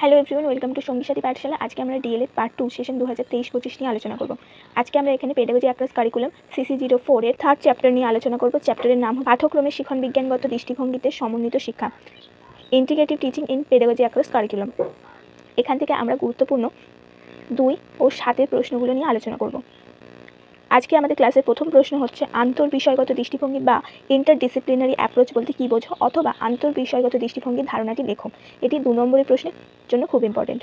Hello everyone, welcome to সঙ্গী সাথী পাঠশালা। আজকে আমরা ডিএলএড পার্ট 2 সেশন 2023-25 নিয়ে আলোচনা করব। আজকে আমরা এখানে পেডাগজি অ্যাক্রস কারিকুলাম CC04 এর থার্ড চ্যাপ্টার নিয়ে আলোচনা করব। চ্যাপ্টারের নাম পাঠ্যক্রমে শিক্ষণ বিজ্ঞানগত দৃষ্টিভঙ্গিতে সমন্বিত শিক্ষা, integrative teaching in pedagogy across curriculum. এখান থেকে আমরা গুরুত্বপূর্ণ 2 ও 7 এর প্রশ্নগুলো নিয়ে আলোচনা করব। আজকে আমাদের ক্লাসের প্রথম প্রশ্ন হচ্ছে আন্তর্বিষয়গত দৃষ্টিভঙ্গি বা ইন্টারডিসিপ্লিনারি অ্যাপ্রোচ বলতে কী বোঝো, অথবা আন্তর্বিষয়গত দৃষ্টিভঙ্গির ধারণাটি লেখো। এটি 2 নম্বরের প্রশ্নের জন্য খুব ইম্পর্টেন্ট।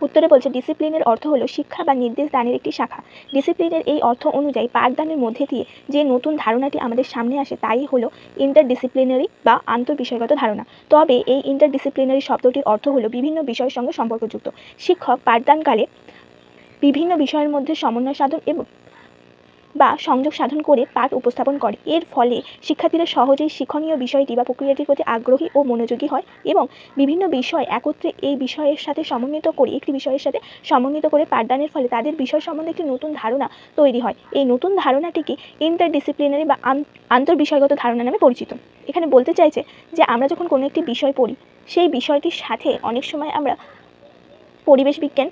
উত্তরে বলছে ডিসিপ্লিনের অর্থ হলো শিক্ষা বা নির্দেশ দানের একটি শাখা। ডিসিপ্লিনের এই অর্থ অনুযায়ী পাঠদানের মধ্যে দিয়ে যে নতুন ধারণাটি আমাদের সামনে আসে তাই হলো ইন্টারডিসিপ্লিনারি বা আন্তর্বিষয়গত ধারণা। তবে এই ইন্টারডিসিপ্লিনারি শব্দটির অর্থ হলো বিভিন্ন বিষয়ের সঙ্গে সম্পর্কযুক্ত। শিক্ষক পাঠদানকালে বিভিন্ন বিষয়ের মধ্যে সমন্বয় সাধন এবং বা সংযোগ সাধন করে পাঠ উপস্থাপন করে। এর ফলে শিক্ষার্থীরা সহজেই শিক্ষণীয় বিষয়টি বা প্রক্রিয়াটির প্রতি আগ্রহী ও মনোযোগী হয় এবং বিভিন্ন বিষয় একত্রে এই বিষয়ের সাথে সমন্বিত করে একটি বিষয়ের সাথে সমন্বিত করে পাঠদানের ফলে তাদের বিষয় সম্বন্ধে একটি নতুন ধারণা তৈরি হয়। এই নতুন ধারণাটিকে ইন্টারডিসিপ্লিনারি বা আন্তর্বিষয়গত ধারণা নামে পরিচিত। এখানে বলতে চাইছে যে আমরা যখন কোনো একটি বিষয় পড়ি, সেই বিষয়টির সাথে অনেক সময় আমরা পরিবেশ বিজ্ঞান,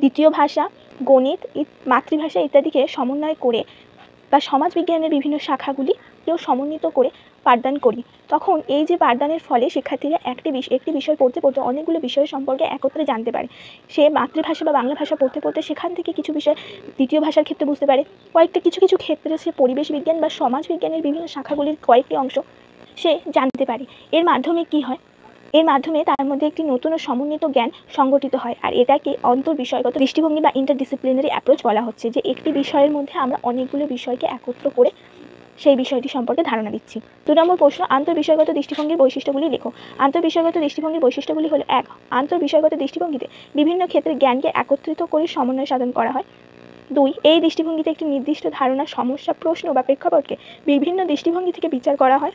দ্বিতীয় ভাষা, গণিত, মাতৃভাষা ইত্যাদিকে সমন্বয় করে বা সমাজবিজ্ঞানের বিভিন্ন শাখাগুলিকেও সমন্বিত করে পাঠদান করি। তখন এই যে পাঠদানের ফলে শিক্ষার্থীরা একটি বিষয় পড়তে পড়তে অনেকগুলো বিষয় সম্পর্কে একত্রে জানতে পারে। সে মাতৃভাষা বা বাংলা ভাষা পড়তে পড়তে সেখান থেকে কিছু বিষয় দ্বিতীয় ভাষার ক্ষেত্রে বুঝতে পারে। কিছু কিছু ক্ষেত্রে সে পরিবেশ বিজ্ঞান বা সমাজবিজ্ঞানের বিভিন্ন শাখাগুলির কয়েকটি অংশ সে জানতে পারে। এর মাধ্যমে কি হয়? এর মাধ্যমে তার মধ্যে একটি নতুন ও সমন্বিত জ্ঞান সংগঠিত হয়। আর এটাকে অন্তর্বিষয়গত দৃষ্টিভঙ্গি বা ইন্টারডিসিপ্লিনারি অ্যাপ্রোচ বলা হচ্ছে, যে একটি বিষয়ের মধ্যে আমরা অনেকগুলো বিষয়কে একত্র করে সেই বিষয়টি সম্পর্কে ধারণা দিচ্ছি। 2 নম্বর প্রশ্ন, আন্তর্বিষয়গত দৃষ্টিভঙ্গির বৈশিষ্ট্যগুলি লেখো। আন্তর্বিষয়গত দৃষ্টিভঙ্গির বৈশিষ্ট্যগুলি হলো: 1. আন্তর্বিষয়গত দৃষ্টিভঙ্গিতে বিভিন্ন ক্ষেত্রে জ্ঞানকে একত্রিত করে সমন্বয় সাধন করা হয়। 2. এই দৃষ্টিভঙ্গিতে একটি নির্দিষ্ট ধারণা, সমস্যা, প্রশ্ন বা প্রেক্ষাপটকে বিভিন্ন দৃষ্টিভঙ্গি থেকে বিচার করা হয়।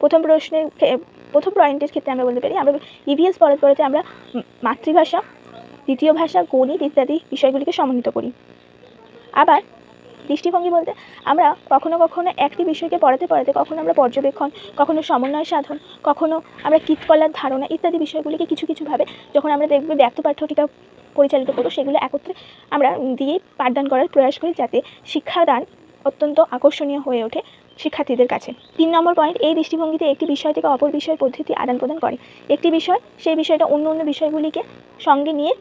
প্রথম পয়েন্টের ক্ষেত্রে আমরা বলতে পারি, আমরা ইভিএস পড়াতে আমরা মাতৃভাষা, দ্বিতীয় ভাষা, গণিত ইত্যাদি বিষয়গুলিকে সমন্বিত করি। আবার দৃষ্টিভঙ্গি বলতে আমরা কখনো কখনো একটি বিষয়কে পড়াতে কখনো আমরা পর্যবেক্ষণ, কখনো সমন্বয় সাধন, কখনো আমরা কীটকলার ধারণা ইত্যাদি বিষয়গুলিকে কিছুভাবে যখন আমরা দেখব ব্যক্ত পাঠ্যটিকা পরিচালিত করব, সেগুলো একত্রে আমরা দিয়ে পাঠদান করার প্রয়াস করি, যাতে শিক্ষাদান অত্যন্ত আকর্ষণীয় হয়ে ওঠে শিক্ষার্থীদের কাছে। 3 নম্বর পয়েন্ট, এই দৃষ্টিভঙ্গিতে একটি বিষয় থেকে অপর বিষয়ের পদ্ধতি আদান প্রদান করে। একটি বিষয় সেই বিষয়টা অন্য বিষয়গুলিকে সঙ্গে নিয়ে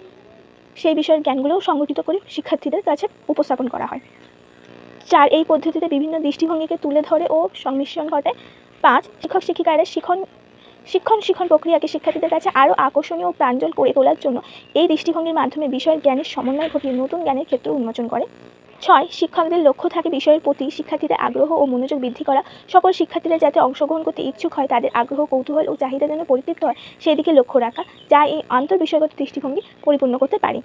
সেই বিষয়ের জ্ঞানগুলোও সংগঠিত করে শিক্ষার্থীদের কাছে উপস্থাপন করা হয়। 4. এই পদ্ধতিতে বিভিন্ন দৃষ্টিভঙ্গিকে তুলে ধরে ও সংমিশ্রণ ঘটায়। 5. শিক্ষক শিক্ষিকারা শিক্ষণ প্রক্রিয়াকে শিক্ষার্থীদের কাছে আরও আকর্ষণীয় ও প্রাঞ্জল করে তোলার জন্য এই দৃষ্টিভঙ্গির মাধ্যমে বিষয়ের জ্ঞানের সমন্বয় ঘটিয়ে নতুন জ্ঞানের ক্ষেত্র উন্মোচন করে। 6. শিক্ষকদের লক্ষ্য থাকে বিষয়ের প্রতি শিক্ষার্থীদের আগ্রহ ও মনোযোগ বৃদ্ধি করা। সকল শিক্ষার্থীরা যাতে অংশগ্রহণ করতে ইচ্ছুক হয়, তাদের আগ্রহ, কৌতূহল ও চাহিদা যেন পরিতৃপ্ত হয় সেদিকে লক্ষ্য রাখা, যা এই আন্তর্বিষয়গত দৃষ্টিভঙ্গি পরিপূর্ণ করতে পারে।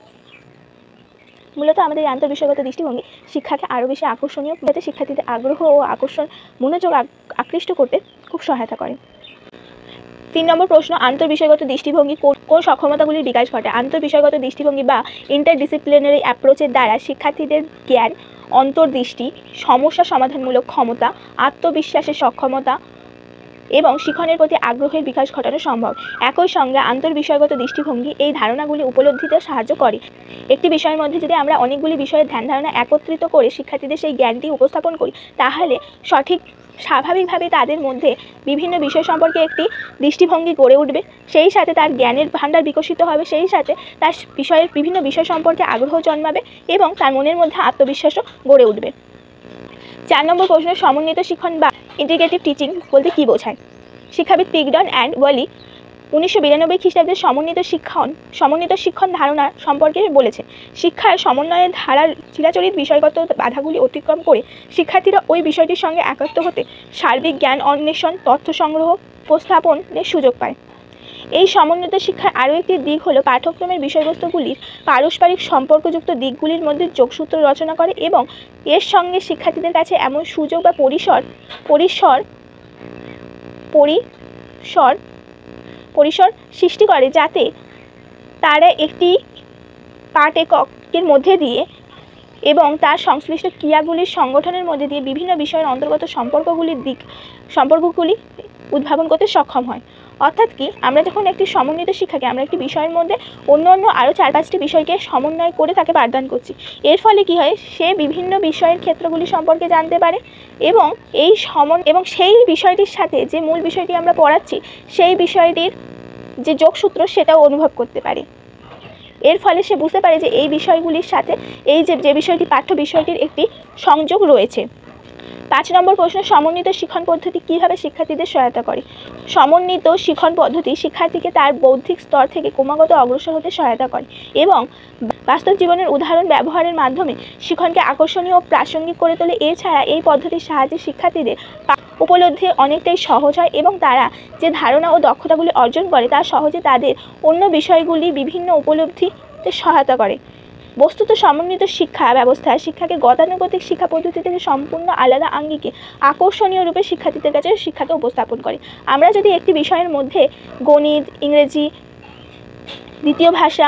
মূলত আমাদের এই আন্তর্বিষয়গত দৃষ্টিভঙ্গি শিক্ষাকে আরও বেশি আকর্ষণীয়, যাতে শিক্ষার্থীদের আগ্রহ ও মনোযোগ আকৃষ্ট করতে খুব সহায়তা করে। 3 নম্বর প্রশ্ন, আন্তর্বিষয়গত দৃষ্টিভঙ্গি কোন সক্ষমতাগুলির বিকাশ ঘটে? আন্তর্বিষয়গত দৃষ্টিভঙ্গি বা ইন্টারডিসিপ্লিনারি অ্যাপ্রোচের দ্বারা শিক্ষার্থীদের জ্ঞান, অন্তর্দৃষ্টি, সমস্যা সমাধানমূলক ক্ষমতা, আত্মবিশ্বাসের সক্ষমতা এবং শিক্ষণের প্রতি আগ্রহের বিকাশ ঘটানো সম্ভব। একই সঙ্গে আন্তর্বিষয়গত দৃষ্টিভঙ্গি এই ধারণাগুলি উপলব্ধিতে সাহায্য করে। একটি বিষয়ের মধ্যে যদি আমরা অনেকগুলি বিষয়ের ধ্যান ধারণা একত্রিত করে শিক্ষার্থীদের সেই জ্ঞানটি উপস্থাপন করি, তাহলে স্বাভাবিকভাবে তাদের মধ্যে বিভিন্ন বিষয় সম্পর্কে একটি দৃষ্টিভঙ্গি গড়ে উঠবে, সেই সাথে তার জ্ঞানের ভাণ্ডার বিকশিত হবে, সেই সাথে তার বিভিন্ন বিষয় সম্পর্কে আগ্রহ জন্মাবে এবং তার মনের মধ্যে আত্মবিশ্বাসও গড়ে উঠবে। 4 নম্বর প্রশ্ন, সমন্বিত শিক্ষণ বা ইন্টিগ্রেটিভ টিচিং বলতে কী বোঝায়? শিক্ষাবিদ পিগডন অ্যান্ড ওয়ালি 1992 খ্রিস্টাব্দে সমন্বিত শিক্ষণ ধারণা সম্পর্কে বলেছেন। শিক্ষার সমন্বয়ের ধারার চিরাচরিত বিষয়গত বাধাগুলি অতিক্রম করে শিক্ষার্থীরা ওই বিষয়টির সঙ্গে একাত্ম হতে সার্বিক জ্ঞান অন্বেষণ, তথ্য সংগ্রহ, উপস্থাপনের সুযোগ পায়। এই সমন্বিত শিক্ষার আরও একটি দিক হলো পাঠ্যক্রমের বিষয়বস্তুগুলির পারস্পরিক সম্পর্কযুক্ত দিকগুলির মধ্যে যোগসূত্র রচনা করে এবং এর সঙ্গে শিক্ষার্থীদের কাছে এমন সুযোগ বা পরিসর সৃষ্টি করে, যাতে তারা একটি পাঠ এককের মধ্যে দিয়ে এবং তার সংশ্লিষ্ট ক্রিয়াগুলির সংগঠনের মধ্যে দিয়ে বিভিন্ন বিষয়ের অন্তর্গত সম্পর্কগুলি উদ্ভাবন করতে সক্ষম হয়। অর্থাৎ কি, আমরা যখন একটি সমন্বিত শিক্ষাকে আমরা একটি বিষয়ের মধ্যে অন্য অন্য আরও 4-5টি বিষয়কে সমন্বয় করে তাকে পাঠদান করছি, এর ফলে কি হয়, সে বিভিন্ন বিষয়ের ক্ষেত্রগুলি সম্পর্কে জানতে পারে এবং এবং সেই বিষয়টির সাথে যে মূল বিষয়টি আমরা পড়াচ্ছি সেই বিষয়টির যে যোগসূত্র সেটাও অনুভব করতে পারে। এর ফলে সে বুঝতে পারে যে এই বিষয়গুলির সাথে এই যে বিষয়টি পাঠ্য বিষয়টির একটি সংযোগ রয়েছে। 5 নম্বর প্রশ্ন, সমন্বিত শিক্ষণ পদ্ধতি কীভাবে শিক্ষার্থীদের সহায়তা করে? সমন্বিত শিক্ষণ পদ্ধতি শিক্ষার্থীকে তার বৌদ্ধিক স্তর থেকে ক্রমাগত অগ্রসর হতে সহায়তা করে এবং বাস্তব জীবনের উদাহরণ ব্যবহারের মাধ্যমে শিক্ষণকে আকর্ষণীয় ও প্রাসঙ্গিক করে তোলে। এছাড়া এই পদ্ধতির সাহায্যে শিক্ষার্থীদের উপলব্ধি অনেকটাই সহজ হয় এবং তারা যে ধারণা ও দক্ষতাগুলি অর্জন করে তা সহজে তাদের অন্য বিষয়গুলি বিভিন্ন উপলব্ধিতে সহায়তা করে। বস্তুত সমন্বিত শিক্ষা ব্যবস্থা শিক্ষাকে গতানুগতিক শিক্ষা পদ্ধতি থেকে সম্পূর্ণ আলাদা আঙ্গিকে আকর্ষণীয় রূপে শিক্ষার্থীদের কাছে শিক্ষাকে উপস্থাপন করে। আমরা যদি একটি বিষয়ের মধ্যে গণিত, ইংরেজি, দ্বিতীয় ভাষা,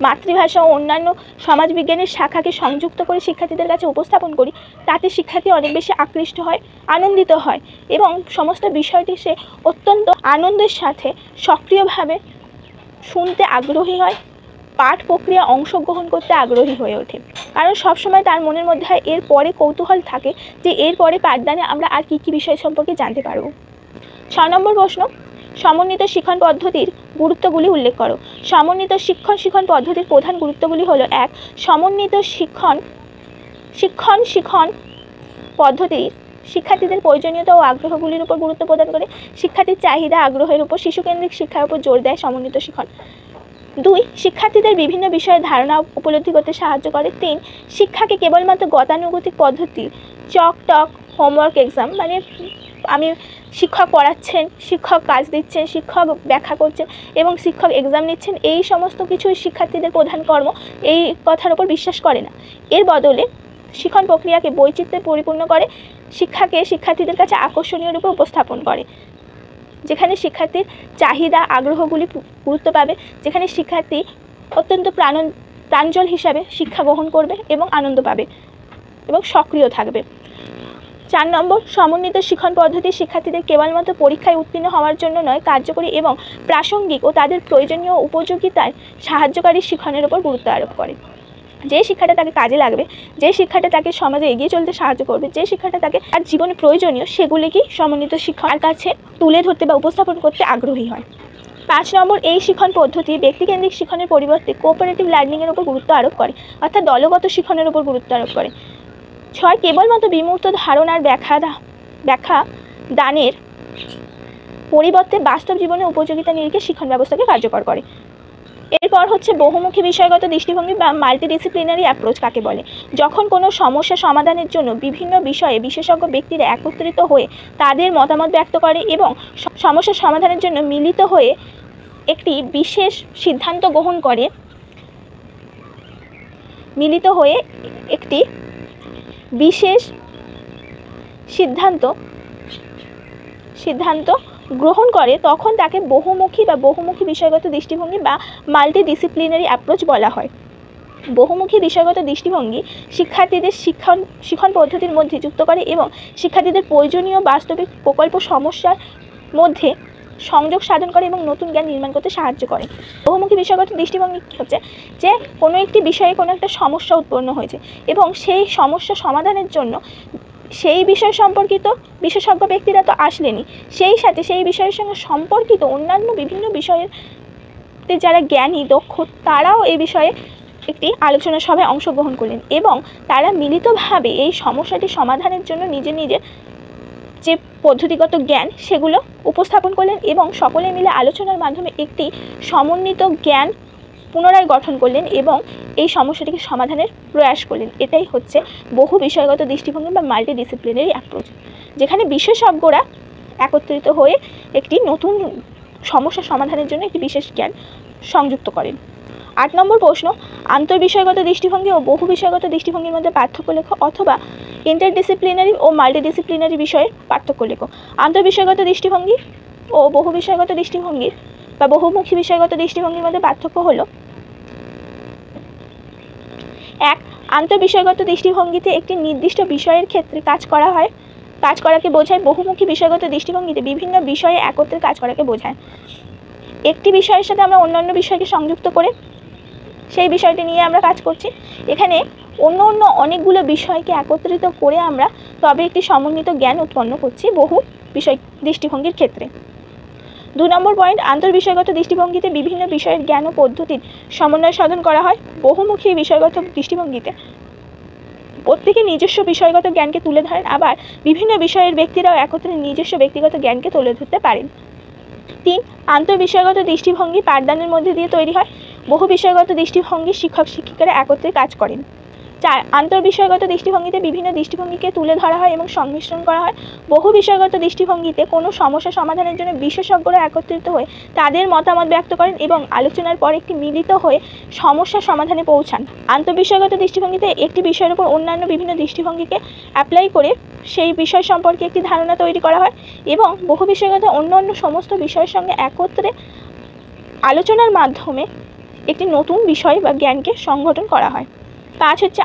মাতৃভাষা ও অন্যান্য সমাজবিজ্ঞানের শাখাকে সংযুক্ত করে শিক্ষার্থীদের কাছে উপস্থাপন করি, তাতে শিক্ষার্থী অনেক বেশি আকৃষ্ট হয়, আনন্দিত হয় এবং সমস্ত বিষয়টি সে অত্যন্ত আনন্দের সাথে সক্রিয়ভাবে শুনতে আগ্রহী হয়, পাঠ প্রক্রিয়া অংশগ্রহণ করতে আগ্রহী হয়ে ওঠে। কারণ সবসময় তার মনের মধ্যে এর পরে কৌতূহল থাকে যে এর পরে পাঠদানে আমরা আর কী কী বিষয় সম্পর্কে জানতে পারব। 6 নম্বর প্রশ্ন, সমন্বিত শিক্ষণ পদ্ধতির গুরুত্বগুলি উল্লেখ করো। সমন্বিত শিক্ষণ পদ্ধতির প্রধান গুরুত্বগুলি হলো: 1. সমন্বিত শিক্ষণ পদ্ধতি শিক্ষার্থীদের প্রয়োজনীয়তা ও আগ্রহগুলির উপর গুরুত্ব প্রদান করে। শিক্ষার্থীর চাহিদা আগ্রহের উপর শিশুকেন্দ্রিক শিক্ষার উপর জোর দেয় সমন্বিত শিক্ষণ। 2. শিক্ষার্থীদের বিভিন্ন বিষয়ের ধারণা উপলব্ধি করতে সাহায্য করে। 3. শিক্ষাকে কেবলমাত্র গতানুগতিক পদ্ধতি, চক টক, হোমওয়ার্ক, এক্সাম, মানে আমি শিক্ষক পড়াচ্ছেন, শিক্ষক কাজ দিচ্ছেন, শিক্ষক ব্যাখ্যা করছেন এবং শিক্ষক এক্সাম নিচ্ছেন, এই সমস্ত কিছুই শিক্ষার্থীদের প্রধান কর্ম, এই কথার উপর বিশ্বাস করে না। এর বদলে শিক্ষণ প্রক্রিয়াকে বৈচিত্র্যে পরিপূর্ণ করে, শিক্ষাকে শিক্ষার্থীদের কাছে আকর্ষণীয় রূপে উপস্থাপন করে, যেখানে শিক্ষার্থীর চাহিদা আগ্রহগুলি গুরুত্ব পাবে, যেখানে শিক্ষার্থী অত্যন্ত প্রাঞ্জল হিসাবে শিক্ষা গ্রহণ করবে এবং আনন্দ পাবে এবং সক্রিয় থাকবে। 4 নম্বর, সমন্বিত শিক্ষণ পদ্ধতি শিক্ষার্থীদের কেবলমাত্র পরীক্ষায় উত্তীর্ণ হওয়ার জন্য নয়, কার্যকরী এবং প্রাসঙ্গিক ও তাদের প্রয়োজনীয় উপযোগিতায় সাহায্যকারী শিক্ষণের উপর গুরুত্ব আরোপ করে। যে শিক্ষাটা তাকে কাজে লাগবে, যে শিক্ষাটা তাকে সমাজে এগিয়ে চলতে সাহায্য করবে, যে শিক্ষাটা তাকে তার জীবনে প্রয়োজনীয়, সেগুলিকেই সমন্বিত শিক্ষার কাছে তুলে ধরতে বা উপস্থাপন করতে আগ্রহী হয়। 5 নম্বর, এই শিক্ষণ পদ্ধতি ব্যক্তিকেন্দ্রিক শিক্ষণের পরিবর্তে কোঅপারেটিভ লার্নিংয়ের উপর গুরুত্ব আরোপ করে, অর্থাৎ দলগত শিক্ষণের উপর গুরুত্ব আরোপ করে। 6. কেবলমাত্র বিমূর্ত ধারণার ব্যাখ্যা দানের পরিবর্তে বাস্তব জীবনে উপযোগিতা নিরিখে শিক্ষণ ব্যবস্থাকে কার্যকর করে। এরপর হচ্ছে বহুমুখী বিষয়গত দৃষ্টিভঙ্গি বা মাল্টিডিসিপ্লিনারি অ্যাপ্রোচ কাকে বলে। যখন কোনো সমস্যা সমাধানের জন্য বিভিন্ন বিষয়ে বিশেষজ্ঞ ব্যক্তিরা একত্রিত হয়ে তাদের মতামত ব্যক্ত করে এবং সমস্যা সমাধানের জন্য মিলিত হয়ে একটি বিশেষ সিদ্ধান্ত গ্রহণ করে, গ্রহণ করে, তখন তাকে বহুমুখী বিষয়গত দৃষ্টিভঙ্গি বা মাল্টিডিসিপ্লিনারি অ্যাপ্রোচ বলা হয়। বহুমুখী বিষয়গত দৃষ্টিভঙ্গি শিক্ষার্থীদের শিক্ষণ পদ্ধতির মধ্যে যুক্ত করে এবং শিক্ষার্থীদের প্রয়োজনীয় বাস্তবিক প্রকল্প সমস্যার মধ্যে সংযোগ সাধন করে এবং নতুন জ্ঞান নির্মাণ করতে সাহায্য করে। বহুমুখী বিষয়গত দৃষ্টিভঙ্গি হচ্ছে যে কোনো একটি বিষয়ে কোনো একটা সমস্যা উৎপন্ন হয়েছে এবং সেই সমস্যা সমাধানের জন্য সেই বিষয় সম্পর্কিত বিশেষজ্ঞ ব্যক্তিরা তো আসলেনই, সেই সাথে সেই বিষয়ের সঙ্গে সম্পর্কিত অন্যান্য বিভিন্ন বিষয়ের যারা জ্ঞানী দক্ষ তারাও এই বিষয়ে একটি আলোচনা সভায় অংশগ্রহণ করলেন এবং তারা মিলিতভাবে এই সমস্যাটি সমাধানের জন্য নিজের যে পদ্ধতিগত জ্ঞান সেগুলো উপস্থাপন করলেন এবং সকলে মিলে আলোচনার মাধ্যমে একটি সমন্বিত জ্ঞান পুনরায় গঠন করলেন এবং এই সমস্যাটিকে সমাধানের প্রয়াস করলেন। এটাই হচ্ছে বহু বিষয়গত দৃষ্টিভঙ্গি বা মাল্টিডিসিপ্লিনারি অ্যাপ্রোচ, যেখানে বিশেষজ্ঞরা একত্রিত হয়ে একটি নতুন সমস্যা সমাধানের জন্য একটি বিশেষ জ্ঞান সংযুক্ত করেন। 8 নম্বর প্রশ্ন, আন্তর্বিষয়গত দৃষ্টিভঙ্গি ও বহু বিষয়গত দৃষ্টিভঙ্গির মধ্যে পার্থক্য লেখো অথবা ইন্টারডিসিপ্লিনারি ও মাল্টিডিসিপ্লিনারি বিষয়ের পার্থক্য লেখো। আন্তর্বিষয়গত দৃষ্টিভঙ্গি ও বহু বিষয়গত দৃষ্টিভঙ্গির বা বহুমুখী বিষয়গত দৃষ্টিভঙ্গির মধ্যে পার্থক্য হলো: 1. আন্তর্বিষয়গত দৃষ্টিভঙ্গিতে একটি নির্দিষ্ট বিষয়ের ক্ষেত্রে কাজ করা হয়, কাজ করাকে বোঝায়। বহুমুখী বিষয়গত দৃষ্টিভঙ্গিতে বিভিন্ন বিষয়ে একত্রে কাজ করাকে বোঝায়। একটি বিষয়ের সাথে আমরা অন্যান্য বিষয়কে সংযুক্ত করে সেই বিষয়টি নিয়ে আমরা কাজ করছি। এখানে অন্য অনেকগুলো বিষয়কে একত্রিত করে আমরা তবে একটি সমন্বিত জ্ঞান উৎপন্ন করছি বহু বিষয় দৃষ্টিভঙ্গির ক্ষেত্রে। 2 নম্বর পয়েন্ট, আন্তর্বিষয়গত দৃষ্টিভঙ্গিতে বিভিন্ন বিষয়ের জ্ঞান ও পদ্ধতির সমন্বয় সাধন করা হয়। বহুমুখী বিষয়গত দৃষ্টিভঙ্গিতে প্রত্যেকে নিজস্ব বিষয়গত জ্ঞানকে তুলে ধরেন, আবার বিভিন্ন বিষয়ের ব্যক্তিরাও একত্রে নিজস্ব ব্যক্তিগত জ্ঞানকে তুলে ধরতে পারেন। 3, আন্তর্বিষয়গত দৃষ্টিভঙ্গি পাঠদানের মধ্যে দিয়ে তৈরি হয়। বহু বিষয়গত দৃষ্টিভঙ্গি শিক্ষক শিক্ষিকারা একত্রে কাজ করেন। 4, আন্তর্বিষয়গত দৃষ্টিভঙ্গিতে বিভিন্ন দৃষ্টিভঙ্গিকে তুলে ধরা হয় এবং সংমিশ্রণ করা হয়। বহু বিষয়গত দৃষ্টিভঙ্গিতে কোনো সমস্যা সমাধানের জন্য বিশেষজ্ঞরা একত্রিত হয়ে তাদের মতামত ব্যক্ত করেন এবং আলোচনার পর একটি মিলিত হয়ে সমস্যা সমাধানে পৌঁছান। আন্তর্বিষয়গত দৃষ্টিভঙ্গিতে একটি বিষয়ের উপর অন্যান্য বিভিন্ন দৃষ্টিভঙ্গিকে অ্যাপ্লাই করে সেই বিষয় সম্পর্কে একটি ধারণা তৈরি করা হয় এবং বহু বিষয়গত অন্যান্য সমস্ত বিষয়ের সঙ্গে একত্রে আলোচনার মাধ্যমে একটি নতুন বিষয় বা জ্ঞানকে সংগঠন করা হয়। 5 হচ্ছে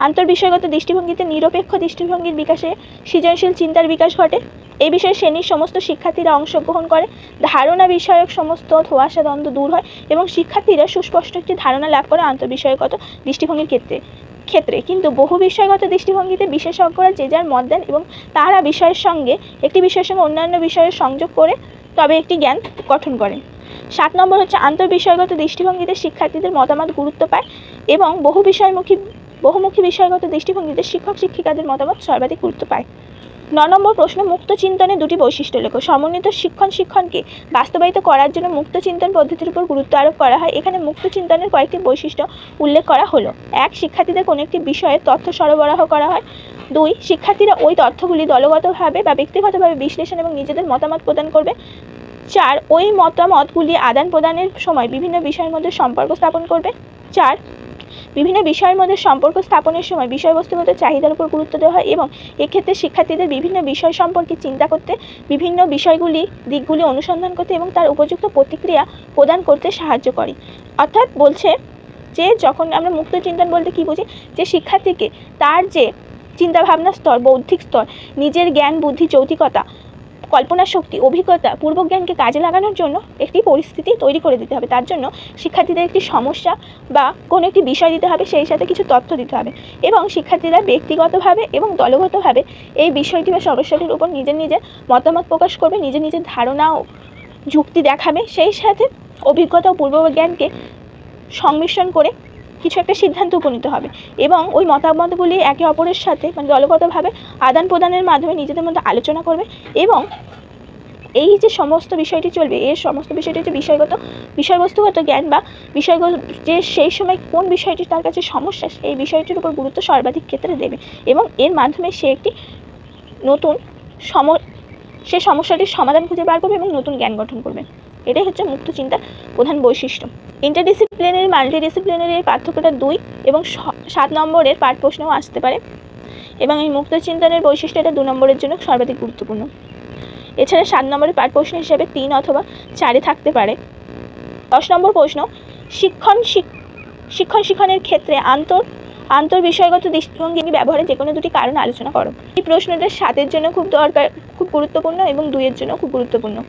আন্তর্বিষয়গত দৃষ্টিভঙ্গিতে নিরপেক্ষ দৃষ্টিভঙ্গির বিকাশে সৃজনশীল চিন্তার বিকাশ ঘটে। এই বিষয়ে শ্রেণীর সমস্ত শিক্ষার্থীরা অংশগ্রহণ করে, ধারণা বিষয়ক সমস্ত ধোঁয়াশা দ্বন্দ্ব দূর হয় এবং শিক্ষার্থীরা সুস্পষ্ট একটি ধারণা লাভ করে আন্তর্বিষয়গত দৃষ্টিভঙ্গির ক্ষেত্রে। কিন্তু বহু বিষয়গত দৃষ্টিভঙ্গিতে বিশেষজ্ঞরা যে যার মত দেন এবং তারা বিষয়ের সঙ্গে অন্যান্য বিষয়ের সংযোগ করে তবে একটি জ্ঞান গঠন করে। 7 নম্বর হচ্ছে আন্তর্বিষয়গত দৃষ্টিভঙ্গিতে শিক্ষার্থীদের মতামত গুরুত্ব পায় এবং বহুমুখী বিষয়গত দৃষ্টিভঙ্গিতে শিক্ষক শিক্ষিকাদের মতামত সর্বাধিক গুরুত্ব পায়। 9 নম্বর প্রশ্ন, মুক্ত চিন্তনের দুটি বৈশিষ্ট্য লেখো। সমন্বিত শিক্ষণকে বাস্তবায়িত করার জন্য মুক্ত চিন্তন পদ্ধতির উপর গুরুত্ব আরোপ করা হয়। এখানে মুক্ত চিন্তনের কয়েকটি বৈশিষ্ট্য উল্লেখ করা হলো। 1, শিক্ষার্থীদের কোনো একটি বিষয়ে তথ্য সরবরাহ করা হয়। 2, শিক্ষার্থীরা ওই তথ্যগুলি দলগতভাবে বা ব্যক্তিগতভাবে বিশ্লেষণ এবং নিজেদের মতামত প্রদান করবে। 4, ওই মতামতগুলি আদান প্রদানের সময় বিভিন্ন বিষয়ের মধ্যে সম্পর্ক স্থাপন করবে। 4, বিভিন্ন বিষয়ের মধ্যে সম্পর্ক স্থাপনের সময় বিষয়বস্তুগত চাহিদার উপর গুরুত্ব দেওয়া হয় এবং এক্ষেত্রে শিক্ষার্থীদের বিভিন্ন বিষয় সম্পর্কে চিন্তা করতে, বিভিন্ন দিকগুলি অনুসন্ধান করতে এবং তার উপযুক্ত প্রতিক্রিয়া প্রদান করতে সাহায্য করে। অর্থাৎ বলছে যে যখন আমরা মুক্ত চিন্তন বলতে কী বুঝি, যে শিক্ষার্থীকে তার যে চিন্তাভাবনার স্তর, বৌদ্ধিক স্তর, নিজের জ্ঞান বুদ্ধি যৌতিকতা, কল্পনা শক্তি, অভিজ্ঞতা, পূর্বজ্ঞানকে কাজে লাগানোর জন্য একটি পরিস্থিতি তৈরি করে দিতে হবে। তার জন্য শিক্ষার্থীদের একটি সমস্যা বা কোনো একটি বিষয় দিতে হবে, সেই সাথে কিছু তথ্য দিতে হবে এবং শিক্ষার্থীরা ব্যক্তিগতভাবে এবং দলগতভাবে এই বিষয়টি বা সমস্যাটির উপর নিজের মতামত প্রকাশ করবে, নিজের ধারণা ও যুক্তি দেখাবে, সেই সাথে অভিজ্ঞতা ও পূর্বজ্ঞানকে সংমিশ্রণ করে কিছু একটা সিদ্ধান্ত উপনীত হবে এবং ওই মতামতগুলি একে অপরের সাথে দলগতভাবে আদান প্রদানের মাধ্যমে নিজেদের মধ্যে আলোচনা করবে এবং এই যে সমস্ত বিষয়টি চলবে, এর সমস্ত বিষয়টি হচ্ছে বিষয়বস্তুগত জ্ঞান বা যে সেই সময় কোন বিষয়টি তার কাছে সমস্যা, সেই বিষয়টির উপর গুরুত্ব সর্বাধিক ক্ষেত্রে দেবে এবং এর মাধ্যমে সে একটি নতুন সে সমস্যাটির সমাধান খুঁজে বার করবে এবং নতুন জ্ঞান গঠন করবে। এটাই হচ্ছে মুক্ত চিন্তার প্রধান বৈশিষ্ট্য। ইন্টারডিসিপ্লিনারি মাল্টিডিসিপ্লিনারি পার্থক্যটা 2 এবং 7 নম্বরের পাঠ প্রশ্নও আসতে পারে এবং এই মুক্ত চিন্তনের বৈশিষ্ট্যটা 2 নম্বরের জন্য সর্বাধিক গুরুত্বপূর্ণ। এছাড়া 7 নম্বরের পাঠ প্রশ্ন হিসেবে 3 অথবা 4 থাকতে পারে। 10 নম্বর প্রশ্ন, শিক্ষণের ক্ষেত্রে আন্তর্বিষয়গত দৃষ্টিভঙ্গি ব্যবহারে যে কোনো দুটি কারণ আলোচনা করো। এই প্রশ্নটা 7-এর জন্য খুব গুরুত্বপূর্ণ এবং 2-এর জন্য খুব গুরুত্বপূর্ণ।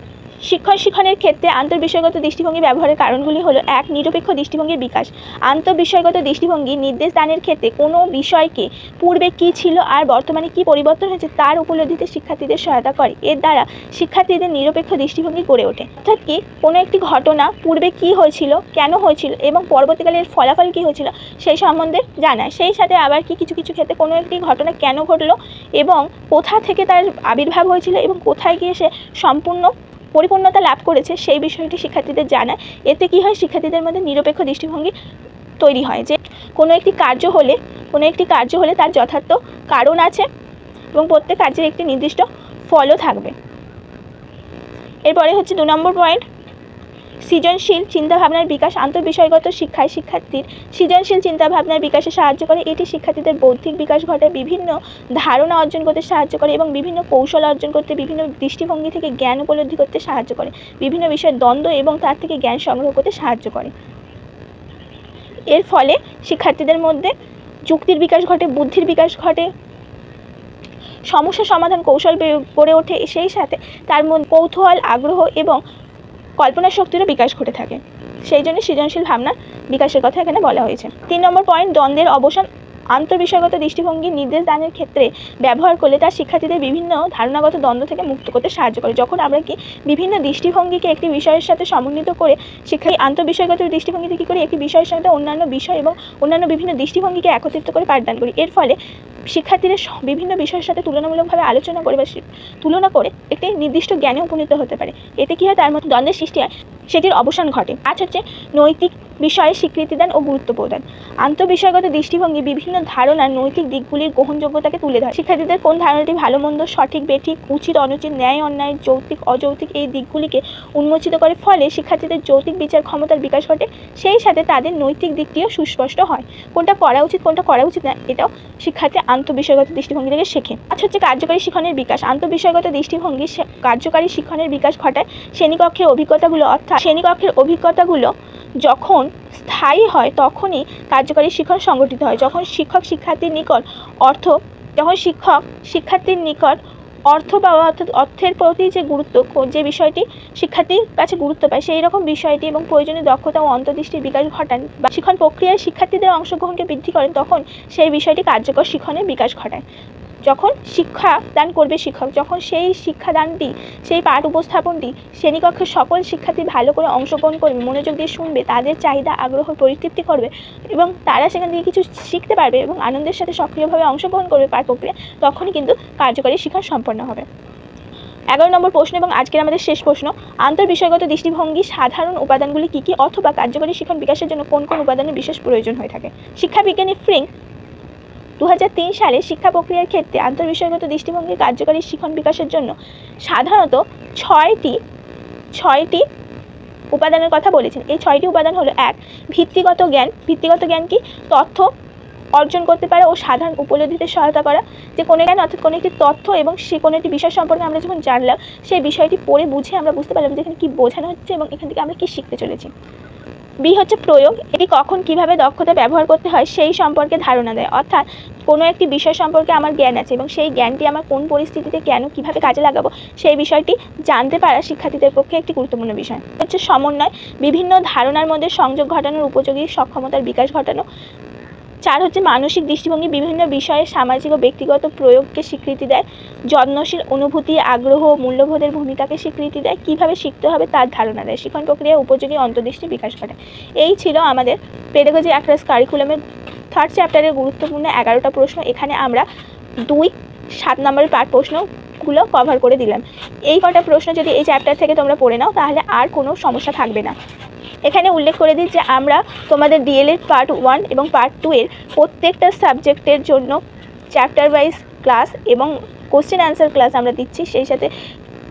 শিক্ষণের ক্ষেত্রে আন্তর্বিষয়গত দৃষ্টিভঙ্গি ব্যবহারের কারণগুলি হলো: 1, নিরপেক্ষ দৃষ্টিভঙ্গির বিকাশ। আন্তর্বিষয়গত দৃষ্টিভঙ্গি নির্দেশ দানের ক্ষেত্রে কোনো বিষয়কে পূর্বে কী ছিল আর বর্তমানে কী পরিবর্তন হয়েছে তার উপলব্ধিতে শিক্ষার্থীদের সহায়তা করে। এর দ্বারা শিক্ষার্থীদের নিরপেক্ষ দৃষ্টিভঙ্গি গড়ে ওঠে। অর্থাৎ কি, কোনো একটি ঘটনা পূর্বে কী হয়েছিল, কেন হয়েছিল এবং পরবর্তীকালে এর ফলাফল কী হয়েছিল সেই সম্বন্ধে জানায়। সেই সাথে আবার কি কিছু ক্ষেত্রে কোনো একটি ঘটনা কেন ঘটলো এবং কোথা থেকে তার আবির্ভাব হয়েছিল এবং কোথায় গিয়ে সে পরিপূর্ণতা লাভ করেছে সেই বিষয়টি শিক্ষার্থীদের জানায়। এতে কি হয়, শিক্ষার্থীদের মধ্যে নিরপেক্ষ দৃষ্টিভঙ্গি তৈরি হয় যে কোনো একটি কার্য হলে তার যথার্থ কারণ আছে এবং প্রত্যেক কার্যের একটি নির্দিষ্ট ফলও থাকবে। এরপরে হচ্ছে 2 নম্বর পয়েন্ট, সৃজনশীল চিন্তাভাবনার বিকাশ। আন্তর্বিষয়গত শিক্ষায় শিক্ষার্থীর সৃজনশীল চিন্তাভাবনার বিকাশে সাহায্য করে। এটি শিক্ষার্থীদের বৌদ্ধিক বিকাশ ঘটায়, বিভিন্ন ধারণা অর্জন করতে সাহায্য করে এবং বিভিন্ন কৌশল অর্জন করতে, বিভিন্ন দৃষ্টিভঙ্গি থেকে জ্ঞান উপলব্ধি করতে সাহায্য করে, বিভিন্ন বিষয়ের দ্বন্দ্ব এবং তার থেকে জ্ঞান সংগ্রহ করতে সাহায্য করে। এর ফলে শিক্ষার্থীদের মধ্যে যুক্তির বিকাশ ঘটে, বুদ্ধির বিকাশ ঘটে, সমস্যা সমাধান কৌশল গড়ে ওঠে, সেই সাথে তার মধ্যে কৌতূহল, আগ্রহ এবং কল্পনা শক্তিরও বিকাশ ঘটে থাকে। সেই জন্য সৃজনশীল ভাবনার বিকাশের কথা এখানে বলা হয়েছে। 3 নম্বর পয়েন্ট, দ্বন্দ্বের অবসান আন্তঃবিষয়গত দৃষ্টিভঙ্গির নির্দেশ দানের ক্ষেত্রে ব্যবহার করলে তা শিক্ষার্থীদের বিভিন্ন ধারণাগত দ্বন্দ্ব থেকে মুক্ত করতে সাহায্য করে। যখন আমরা কি বিভিন্ন দৃষ্টিভঙ্গিকে একটি বিষয়ের সাথে সমন্বিত করে শিক্ষার্থী আন্তঃবিষয়গত দৃষ্টিভঙ্গিতে কী করি, একটি বিষয়ের সাথে অন্যান্য বিষয় এবং অন্যান্য বিভিন্ন দৃষ্টিভঙ্গিকে একত্রিত করে পাঠদান করি। এর ফলে শিক্ষার্থীদের বিভিন্ন বিষয়ের সাথে তুলনামূলকভাবে আলোচনা করে বা তুলনা করে একটি নির্দিষ্ট জ্ঞানে উপনীত হতে পারে। এতে কী হয়, তার মধ্যে দ্বন্দ্বের সৃষ্টি হয়, সেটির অবসান ঘটে। আজ হচ্ছে নৈতিক বিষয়ে স্বীকৃতিদান ও গুরুত্ব প্রদান। আন্তঃবিষয়গত দৃষ্টিভঙ্গি বিভিন্ন ধারণার নৈতিক দিকগুলির গ্রহণযোগ্যতাকে তুলে ধরে। শিক্ষার্থীদের কোন ধারণাটি ভালো মন্দ, সঠিক বেঠিক, উচিত অনুচিত, ন্যায় অন্যায়, যৌক্তিক অযৌক্তিক এই দিকগুলিকে উন্মোচিত করে। ফলে শিক্ষার্থীদের যৌক্তিক বিচার ক্ষমতার বিকাশ ঘটে, সেই সাথে তাদের নৈতিক দিকটিও সুস্পষ্ট হয়। কোনটা করা উচিত কোনটা করা উচিত না, এটাও শিক্ষার্থী আন্তঃবিষয়গত দৃষ্টিভঙ্গি থেকে শেখে। আজ হচ্ছে কার্যকারী শিক্ষণের বিকাশ। আন্তঃবিষয়গত দৃষ্টিভঙ্গি কার্যকারী শিক্ষণের বিকাশ ঘটায়। শ্রেণীকক্ষের অভিজ্ঞতাগুলো যখন স্থায়ী হয় তখনই কার্যকারী শিক্ষণ সংগঠিত হয়। যখন শিক্ষক শিক্ষার্থীর নিকট অর্থ পাওয়া, অর্থাৎ অর্থের প্রতি যে বিষয়টি শিক্ষার্থীর কাছে গুরুত্ব পায়, সেই রকম বিষয়টি এবং প্রয়োজনীয় দক্ষতা ও অন্তর্দৃষ্টির বিকাশ ঘটান বা শিক্ষণ প্রক্রিয়ায় শিক্ষার্থীদের অংশগ্রহণকে বৃদ্ধি করেন, তখন সেই বিষয়টি কার্যকর শিক্ষণের বিকাশ ঘটায়। যখন শিক্ষাদান করবে শিক্ষক, যখন সেই শিক্ষাদানটি, সেই পাঠ উপস্থাপনটি শ্রেণীকক্ষের সকল শিক্ষার্থী ভালো করে অংশগ্রহণ করবে, মনোযোগ দিয়ে শুনবে, তাদের চাহিদা আগ্রহ পরিতৃপ্তি করবে এবং তারা সেখান থেকে কিছু শিখতে পারবে এবং আনন্দের সাথে সক্রিয়ভাবে অংশগ্রহণ করবে পাঠ প্রক্রিয়া, তখনই কিন্তু কার্যকরী শিক্ষা সম্পন্ন হবে। 11 নম্বর প্রশ্ন এবং আজকের আমাদের শেষ প্রশ্ন, আন্তঃবিষয়গত দৃষ্টিভঙ্গি সাধারণ উপাদানগুলি কী কী, অথবা কার্যকরী শিক্ষণ বিকাশের জন্য কোন কোন উপাদানের বিশেষ প্রয়োজন হয়ে থাকে। শিক্ষাবিজ্ঞানী ফ্রিঙ্ক 2003 সালে শিক্ষা প্রক্রিয়ার ক্ষেত্রে আন্তঃবিষয়গত দৃষ্টিভঙ্গির কার্যকরী শিক্ষণ বিকাশের জন্য সাধারণত ছয়টি উপাদানের কথা বলেছেন। এই 6টি উপাদান হলো: 1. ভিত্তিগত জ্ঞান। ভিত্তিগত জ্ঞান কি? তথ্য অর্জন করতে পারে ও সাধারণ উপলব্ধিতে সহায়তা করা। যে কোনো জ্ঞান অর্থাৎ কোনো একটি তথ্য এবং সে কোনো একটি বিষয় সম্পর্কে আমরা যখন জানলাম, সেই বিষয়টি পড়ে বুঝে আমরা বুঝতে পারলাম যে এখানে কী বোঝানো হচ্ছে এবং এখান থেকে আমরা কী শিখতে চলেছি। বি হচ্ছে প্রয়োগ। এটি কখন কিভাবে দক্ষতা ব্যবহার করতে হয় সেই সম্পর্কে ধারণা দেয়, অর্থাৎ কোনো একটি বিষয় সম্পর্কে আমার জ্ঞান আছে এবং সেই জ্ঞানটি আমার কোন পরিস্থিতিতে কেন কিভাবে কাজে লাগাবো সেই বিষয়টি জানতে পারা শিক্ষার্থীদের পক্ষে একটি গুরুত্বপূর্ণ বিষয়। হচ্ছে সমন্বয়। বিভিন্ন ধারণার মধ্যে সংযোগ ঘটানোর উপযোগী সক্ষমতার বিকাশ ঘটানো। 4 হচ্ছে মানসিক দৃষ্টিভঙ্গি। বিভিন্ন বিষয়ে সামাজিক ও ব্যক্তিগত প্রয়োগকে স্বীকৃতি দেয়। যত্নশীল অনুভূতি, আগ্রহ ও মূল্যবোধের ভূমিকাকে স্বীকৃতি দেয়। কীভাবে শিখতে হবে তার ধারণা দেয়। শিক্ষণ প্রক্রিয়ায় উপযোগী অন্তর্দৃষ্টি বিকাশ ঘটায়। এই ছিল আমাদের পেডাগজি অ্যাক্রস কারিকুলামের 3rd চ্যাপ্টারের গুরুত্বপূর্ণ 11টা প্রশ্ন। এখানে আমরা 2-7 নম্বরের পাঠ প্রশ্নগুলো কভার করে দিলাম। এই কটা প্রশ্ন যদি এই চ্যাপ্টার থেকে তোমরা পড়ে নাও তাহলে আর কোনো সমস্যা থাকবে না। এখানে উল্লেখ করে দিই যে আমরা তোমাদের ডিএলএড পার্ট 1 এবং পার্ট 2 এর প্রত্যেকটা সাবজেক্টের জন্য চ্যাপ্টার ওয়াইজ ক্লাস এবং কোশ্চেন অ্যান্সার ক্লাস আমরা দিচ্ছি। সেই সাথে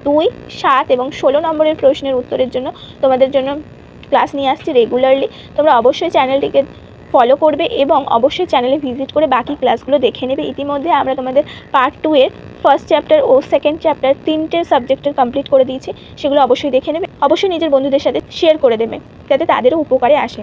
2, 7 এবং 16 নম্বরের প্রশ্নের উত্তরের জন্য তোমাদের জন্য ক্লাস নিয়ে আসছি রেগুলারলি। তোমরা অবশ্যই চ্যানেলটিকে ফলো করবে এবং অবশ্যই চ্যানেলে ভিজিট করে বাকি ক্লাসগুলো দেখে নেবে। ইতিমধ্যে আমরা তোমাদের পার্ট 2 এর 1st চ্যাপ্টার ও 2nd চ্যাপ্টার 3টে সাবজেক্টের কমপ্লিট করে দিয়েছি, সেগুলো অবশ্যই দেখে নেবে। অবশ্যই নিজের বন্ধুদের সাথে শেয়ার করে দেবে যাতে তাদেরও উপকারে আসে।